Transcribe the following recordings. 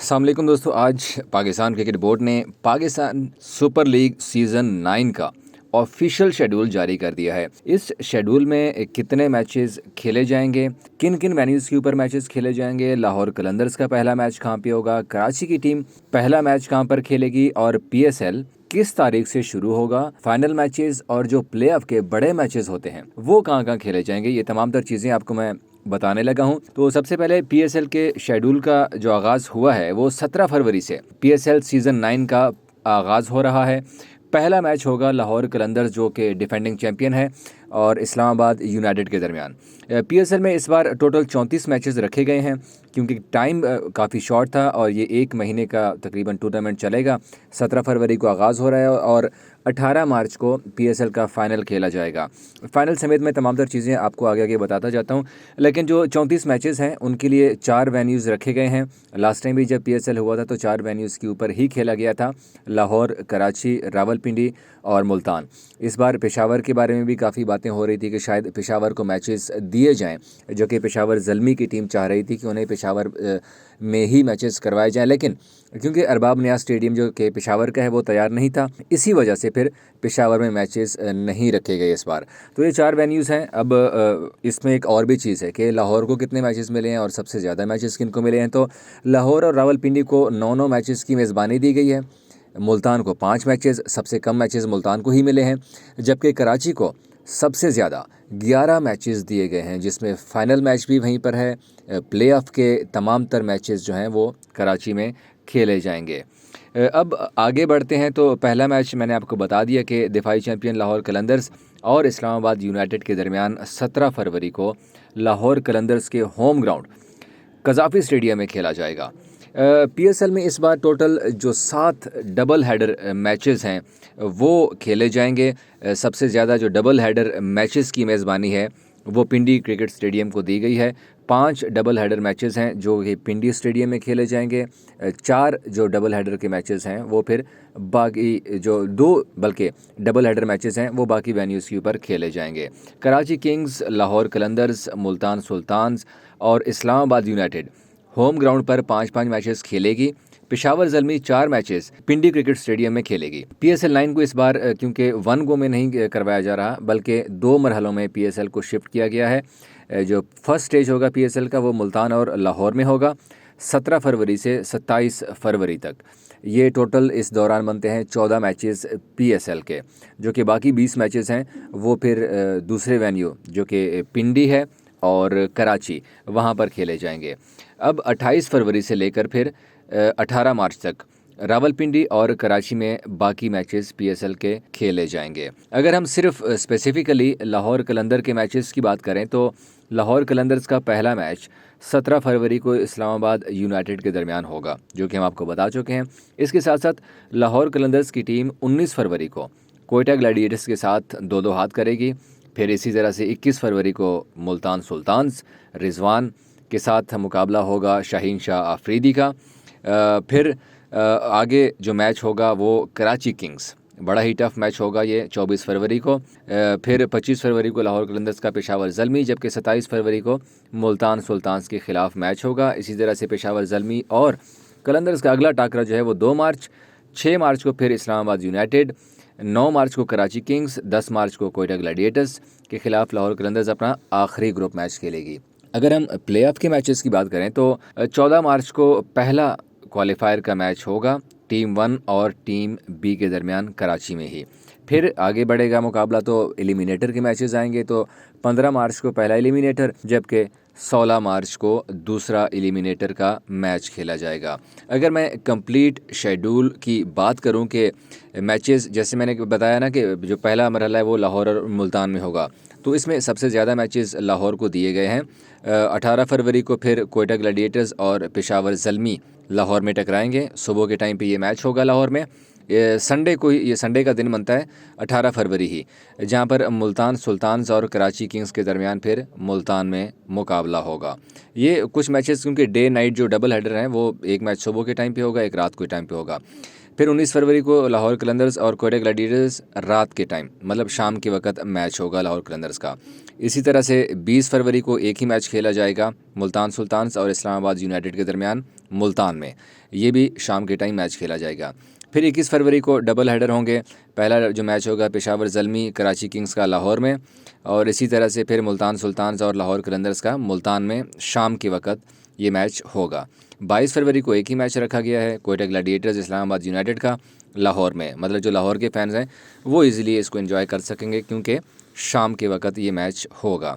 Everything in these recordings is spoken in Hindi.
अस्सलाम वालेकुम दोस्तों। आज पाकिस्तान क्रिकेट बोर्ड ने पाकिस्तान सुपर लीग सीज़न 9 का ऑफिशियल शेड्यूल जारी कर दिया है। इस शेड्यूल में कितने मैचेस खेले जाएंगे, किन किन वेन्यूज़ के ऊपर मैचेस खेले जाएंगे, लाहौर कलंदर्स का पहला मैच कहाँ पे होगा, कराची की टीम पहला मैच कहाँ पर खेलेगी और पीएसएल किस तारीख से शुरू होगा, फाइनल मैचेस और जो प्ले ऑफ के बड़े मैचेस होते हैं वो कहाँ कहाँ खेले जाएंगे, ये तमाम तर चीज़ें आपको मैं बताने लगा हूं। तो सबसे पहले पीएसएल के शेड्यूल का जो आगाज़ हुआ है वो 17 फरवरी से पीएसएल सीज़न 9 का आगाज़ हो रहा है। पहला मैच होगा लाहौर कलंदर्स जो कि डिफेंडिंग चैंपियन है और इस्लामाबाद यूनाइटेड के दरमियान। पीएसएल में इस बार टोटल 34 मैचेस रखे गए हैं क्योंकि टाइम काफ़ी शॉर्ट था और ये एक महीने का तकरीबन टूर्नामेंट चलेगा। 17 फरवरी को आगाज़ हो रहा है और 18 मार्च को पीएसएल का फ़ाइनल खेला जाएगा। फ़ाइनल समेत मैं तमाम तर चीज़ें आपको आगे आगे बताता जाता हूँ, लेकिन जो 34 मैचेस हैं उनके लिए 4 वेन्यूज़ रखे गए हैं। लास्ट टाइम भी जब पीएसएल हुआ था तो 4 वेन्यूज़ के ऊपर ही खेला गया था, लाहौर, कराची, रावलपिंडी और मुल्तान। इस बार पेशावर के बारे में भी काफ़ी बातें हो रही थी कि शायद पेशावर को मैचेस दिए जाएं, जो कि पेशावर ज़ल्मी की टीम चाह रही थी कि उन्हें पेशावर में ही मैचेस करवाए जाएं, लेकिन क्योंकि अरबाब नियाज़ स्टेडियम जो कि पेशावर का है वो तैयार नहीं था, इसी वजह से फिर पेशावर में मैचेस नहीं रखे गए इस बार। तो ये 4 वेन्यूज़ हैं। अब इसमें एक और भी चीज़ है कि लाहौर को कितने मैचेस मिले हैं और सबसे ज़्यादा मैचेस किन को मिले हैं। तो लाहौर और रावलपिंडी को 9-9 मैचेस की मेज़बानी दी गई है। मुल्तान को 5 मैचेस, सबसे कम मैचेस मुल्तान को ही मिले हैं, जबकि कराची को सबसे ज़्यादा 11 मैचेस दिए गए हैं, जिसमें फ़ाइनल मैच भी वहीं पर है। प्ले ऑफ के तमाम तर मैचेस जो हैं वो कराची में खेले जाएंगे। अब आगे बढ़ते हैं तो पहला मैच मैंने आपको बता दिया कि दिफाई चैंपियन लाहौर कलंदर्स और इस्लामाबाद यूनाइटेड के दरमियान 17 फरवरी को लाहौर कलंदर्स के होम ग्राउंड कज़ाफ़ी स्टेडियम में खेला जाएगा। पीएसएल में इस बार टोटल जो 7 डबल हेडर मैचेस हैं वो खेले जाएंगे। सबसे ज़्यादा जो डबल हेडर मैचेस की मेज़बानी है वो पिंडी क्रिकेट स्टेडियम को दी गई है। 5 डबल हेडर मैचेस हैं जो कि पिंडी स्टेडियम में खेले जाएंगे। 4 जो डबल हेडर के मैचेस हैं वो फिर बाकी जो 2 बल्कि डबल हेडर मैचेस हैं वो बाकी वेन्यूज़ के ऊपर खेले जाएंगे। कराची किंग्स, लाहौर कलंदर्स, मुल्तान सुल्तान्स और इस्लामाबाद यूनाइटेड होम ग्राउंड पर 5-5 मैचेस खेलेगी। पेशावर ज़ल्मी 4 मैचेस पिंडी क्रिकेट स्टेडियम में खेलेगी। पीएसएल 9 को इस बार क्योंकि 1 गो में नहीं करवाया जा रहा बल्कि 2 मरहलों में पीएसएल को शिफ्ट किया गया है। जो फर्स्ट स्टेज होगा पीएसएल का वो मुल्तान और लाहौर में होगा 17 फरवरी से 27 फरवरी तक। ये टोटल इस दौरान बनते हैं 14 मैचेस पीएसएल के, जो कि बाकी 20 मैचेस हैं वो फिर दूसरे वेन्यू जो कि पिंडी है और कराची वहाँ पर खेले जाएंगे। अब 28 फरवरी से लेकर फिर 18 मार्च तक रावलपिंडी और कराची में बाकी मैचेस पीएसएल के खेले जाएंगे। अगर हम सिर्फ स्पेसिफिकली लाहौर कलंदर के मैचेस की बात करें तो लाहौर कलंदर्स का पहला मैच 17 फरवरी को इस्लामाबाद यूनाइटेड के दरमियान होगा, जो कि हम आपको बता चुके हैं। इसके साथ साथ लाहौर कलंदर्स की टीम 19 फरवरी को कोयटा ग्लैडिएटर्स के साथ 2-2 हाथ करेगी। फिर इसी तरह से 21 फरवरी को मुल्तान सुल्तान्स रिजवान के साथ मुकाबला होगा शाहीन शाह आफरीदी का। फिर आगे जो मैच होगा वो कराची किंग्स, बड़ा ही टफ मैच होगा ये 24 फरवरी को। फिर 25 फरवरी को लाहौर कलंदर्स का पेशावर ज़ल्मी, जबकि 27 फरवरी को मुल्तान सुल्तान्स के ख़िलाफ़ मैच होगा। इसी तरह से पेशावर ज़ल्मी और कलंदर्स का अगला टाकरा जो है वो 2 मार्च, 6 मार्च को फिर इस्लामाबाद यूनाइटेड, 9 मार्च को कराची किंग्स, 10 मार्च को कोयटा ग्लैडिएटर्स के ख़िलाफ़ लाहौर कलंदर्स अपना आखिरी ग्रुप मैच खेलेगी। अगर हम प्ले ऑफ के मैचेस की बात करें तो 14 मार्च को पहला क्वालिफायर का मैच होगा टीम 1 और टीम बी के दरमियान कराची में ही। फिर आगे बढ़ेगा मुकाबला तो एलिमिनेटर के मैचेस आएंगे। तो 15 मार्च को पहला एलिमिनेटर, जबकि 16 मार्च को दूसरा एलिमिनेटर का मैच खेला जाएगा। अगर मैं कंप्लीट शेड्यूल की बात करूं कि मैचेस, जैसे मैंने बताया ना कि जो पहला मरहला है वो लाहौर और मुल्तान में होगा, तो इसमें सबसे ज़्यादा मैचेस लाहौर को दिए गए हैं। 18 फरवरी को फिर कोयटा ग्लैडिएटर्स और पेशावर ज़ल्मी लाहौर में टकराएंगे। सुबह के टाइम पे ये मैच होगा लाहौर में। संडे को ये संडे का दिन बनता है 18 फरवरी ही, जहां पर मुल्तान सुल्तान्स और कराची किंग्स के दरमियान फिर मुल्तान में मुकाबला होगा। ये कुछ मैचेस क्योंकि डे नाइट जो डबल हेडर हैं वो एक मैच सुबह के टाइम पे होगा, एक रात के टाइम पे होगा। फिर 19 फरवरी को लाहौर कलंदर्स और कोयटा ग्लैडिएटर्स रात के टाइम मतलब शाम के वक्त मैच होगा लाहौर कलंदर्स का। इसी तरह से 20 फरवरी को एक ही मैच खेला जाएगा मुल्तान सुल्तान्स और इस्लामाबाद यूनाइटेड के दरमियान मुल्तान में, ये भी शाम के टाइम मैच खेला जाएगा। फिर 21 फरवरी को डबल हेडर होंगे। पहला जो मैच होगा पेशावर ज़ल्मी कराची किंग्स का लाहौर में, और इसी तरह से फिर मुल्तान सुल्तान्स और लाहौर कलंदर्स का मुल्तान में शाम के वक्त ये मैच होगा। 22 फरवरी को एक ही मैच रखा गया है कोयटा ग्लैडिएटर्स इस्लामाबाद यूनाइटेड का लाहौर में, मतलब जो लाहौर के फैंस हैं वो इजीली इसको एंजॉय कर सकेंगे क्योंकि शाम के वक्त ये मैच होगा।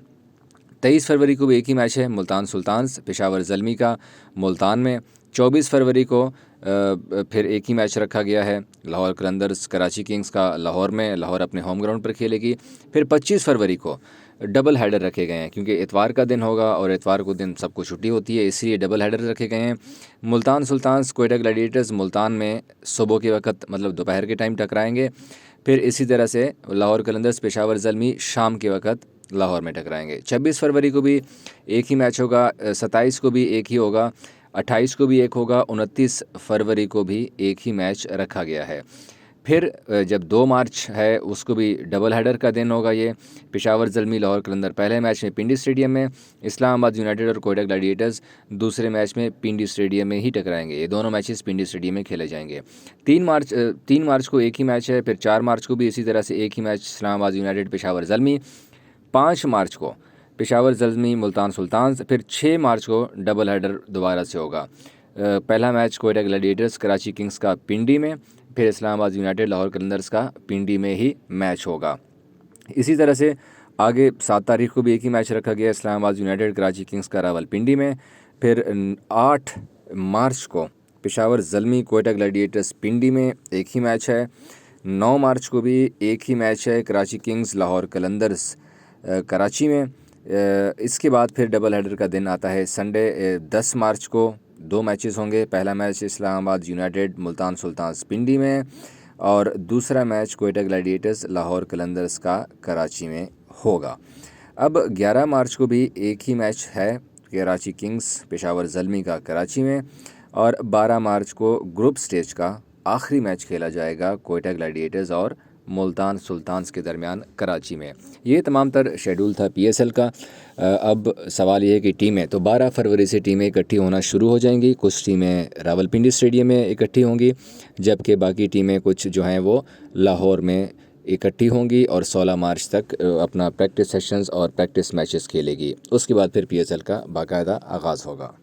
23 फरवरी को भी एक ही मैच है मुल्तान सुल्तान्स पेशावर ज़ल्मी का मुल्तान में। 24 फरवरी को फिर एक ही मैच रखा गया है लाहौर कलंदर्स कराची किंग्स का लाहौर में, लाहौर अपने होम ग्राउंड पर खेलेगी। फिर 25 फरवरी को डबल हेडर रखे गए हैं क्योंकि इतवार का दिन होगा और इतवार को दिन सबको छुट्टी होती है, इसलिए डबल हेडर रखे गए हैं। मुल्तान सुल्तान्स कोयटा ग्लैडिएटर्स मुल्तान में सुबह के वक्त मतलब दोपहर के टाइम टकराएंगे। फिर इसी तरह से लाहौर कलंदर्स पेशावर ज़ल्मी शाम के वक्त लाहौर में टकराएंगे। 26 फरवरी को भी एक ही मैच होगा, 27 को भी एक ही होगा, 28 को भी एक होगा, 29 फरवरी को भी एक ही मैच रखा गया है। फिर जब 2 मार्च है उसको भी डबल हेडर का दिन होगा। ये पेशावर ज़ल्मी लाहौर कलंदर पहले मैच में पिंडी स्टेडियम में, इस्लामाबाद यूनाइटेड और कोयटा ग्लैडिएटर्स दूसरे मैच में पिंडी स्टेडियम में ही टकराएंगे। ये दोनों मैचेस पिंडी स्टेडियम में खेले जाएंगे। 3 मार्च को एक ही मैच है। फिर 4 मार्च को भी इसी तरह से एक ही मैच इस्लामाबाद यूनाइटेड पेशावर ज़ल्मी। 5 मार्च को पेशावर ज़ल्मी मुल्तान सुल्तान्स। फिर 6 मार्च को डबल हेडर दोबारा से होगा। पहला match Quetta Gladiators Karachi Kings का पिंडी में, फिर इस्लामाबाद यूनाइटेड लाहौर कलंदर्स का पिंडी में ही मैच होगा। इसी तरह से आगे 7 तारीख को भी एक ही मैच रखा गया इस्लामाबाद यूनाइटेड कराची किंग्स का रावलपिंडी में। फिर 8 मार्च को पेशावर ज़ल्मी कोयटा ग्लैडिएटर्स पिंडी में एक ही मैच है। 9 मार्च को भी एक ही मैच है कराची किंग्स लाहौर कलंदर्स कराची में। इसके बाद फिर डबल हेडर का दिन आता है संडे 10 मार्च को 2 मैचेस होंगे। पहला match Islamabad United Multan Sultans Pindi में और दूसरा मैच कोयटा ग्लैडिएटर्स लाहौर कलंदर्स का कराची में होगा। अब 11 मार्च को भी एक ही मैच है कराची किंग्स पेशावर ज़ल्मी का कराची में, और 12 मार्च को ग्रुप स्टेज का आखिरी मैच खेला जाएगा कोयटा ग्लैडिएटर्स और मुल्तान सुल्तान्स के दरमियान कराची में। ये तमाम तर शेड्यूल था PSL का। अब सवाल ये है कि टीमें तो 12 फरवरी से टीमें इकट्ठी होना शुरू हो जाएंगी। कुछ टीमें रावलपिंडी स्टेडियम में इकट्ठी होंगी, जबकि बाकी टीमें कुछ जो हैं वो लाहौर में इकट्ठी होंगी और 16 मार्च तक अपना प्रैक्टिस सेशंस और प्रैक्टिस मैचेस खेलेगी। उसके बाद फिर PSL का बाकायदा आगाज़ होगा।